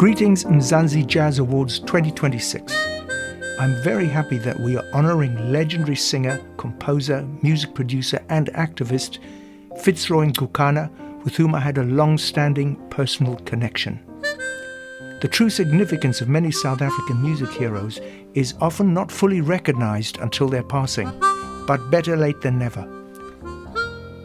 Greetings Mzansi Jazz Awards 2026. I'm very happy that we are honouring legendary singer, composer, music producer and activist Fitzroy Ngcukana, with whom I had a long-standing personal connection. The true significance of many South African music heroes is often not fully recognised until their passing, but better late than never.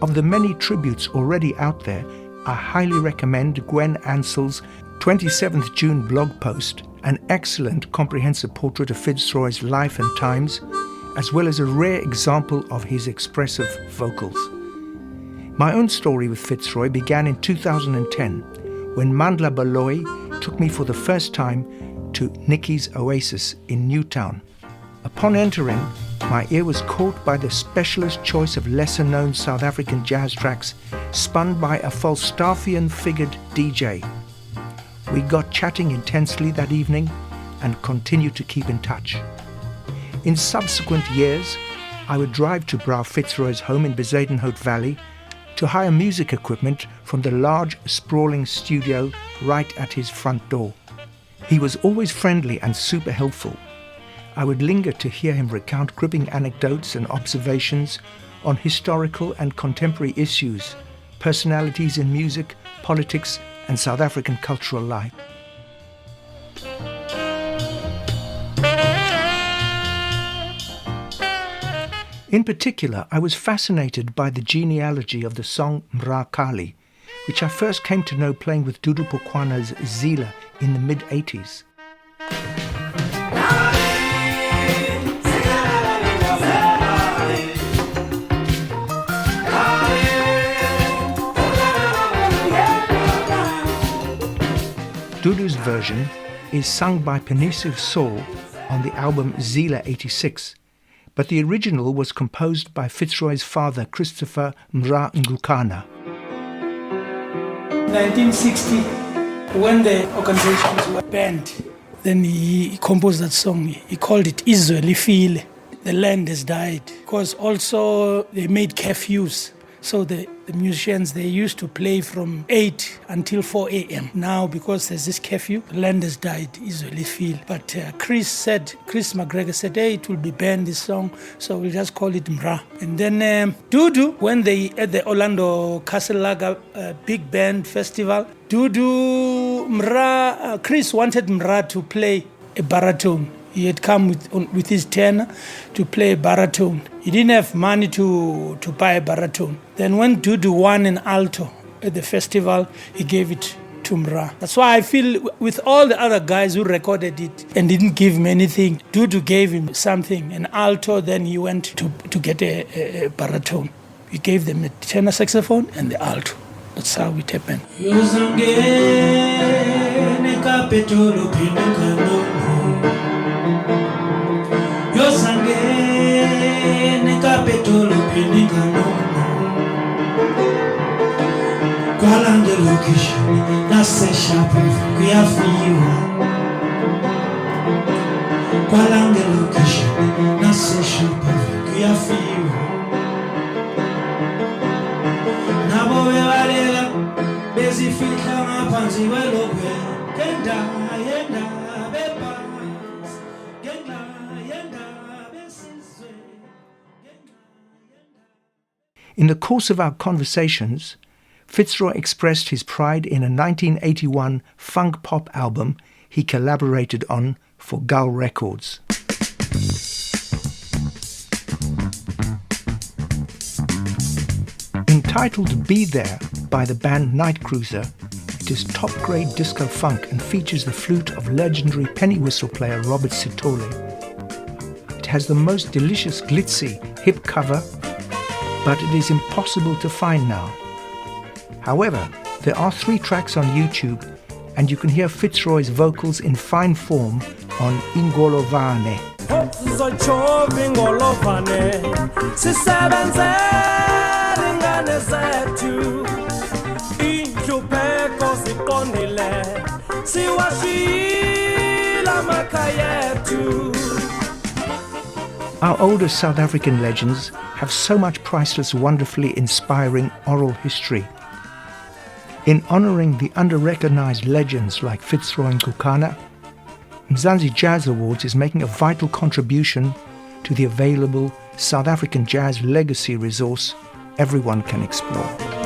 Of the many tributes already out there, I highly recommend Gwen Ansell's 27th June blog post, an excellent comprehensive portrait of Fitzroy's life and times, as well as a rare example of his expressive vocals. My own story with Fitzroy began in 2010, when Mandla Baloyi took me for the first time to Nikki's Oasis in Newtown. Upon entering, my ear was caught by the specialist choice of lesser-known South African jazz tracks spun by a Falstaffian-figured DJ. We got chatting intensely that evening and continued to keep in touch. In subsequent years, I would drive to Bra Fitzroy's home in Bezuidenhout Valley to hire music equipment from the large, sprawling studio right at his front door. He was always friendly and super helpful. I would linger to hear him recount gripping anecdotes and observations on historical and contemporary issues, personalities in music, politics, and South African cultural life. In particular, I was fascinated by the genealogy of the song Mra Kali, which I first came to know playing with Dudu Pokwana's Zila in the mid-80s. Dudu's version is sung by Penisive Saul on the album Zila 86, but the original was composed by Fitzroy's father, Christopher Mra Ngcukana. 1960, when the organizations were banned, then he composed that song. He called it Izwe Lifile. The land has died. Because also they made curfews. So the musicians, they used to play from 8 until 4 a.m. Now, because there's this curfew, the land has died, Izwe Lifile. But Chris McGregor said, hey, it will be banned, this song, so we'll just call it Mra. And then Dudu, when they at the Orlando Castle Lager Big Band Festival, Chris wanted Mra to play a baritone. He had come with his tenor to play a baritone. He didn't have money to buy a baritone. Then when Dudu won an alto at the festival, he gave it to Mra. That's why I feel with all the other guys who recorded it and didn't give him anything, Dudu gave him something, an alto, then he went to get a baritone. He gave them a tenor saxophone and the alto. That's how it happened. In the course of our conversations, Fitzroy expressed his pride in a 1981 funk pop album he collaborated on for Gull Records. Entitled Be There by the band Night Cruiser, it is top-grade disco funk and features the flute of legendary penny whistle player Robert Sitole. It has the most delicious glitzy hip cover, but it is impossible to find now. However, there are 3 tracks on YouTube, and you can hear Fitzroy's vocals in fine form on Ingolovane. Our older South African legends have so much priceless, wonderfully inspiring oral history. In honouring the under-recognised legends like Fitzroy Ngcukana, Mzansi Jazz Awards is making a vital contribution to the available South African jazz legacy resource everyone can explore.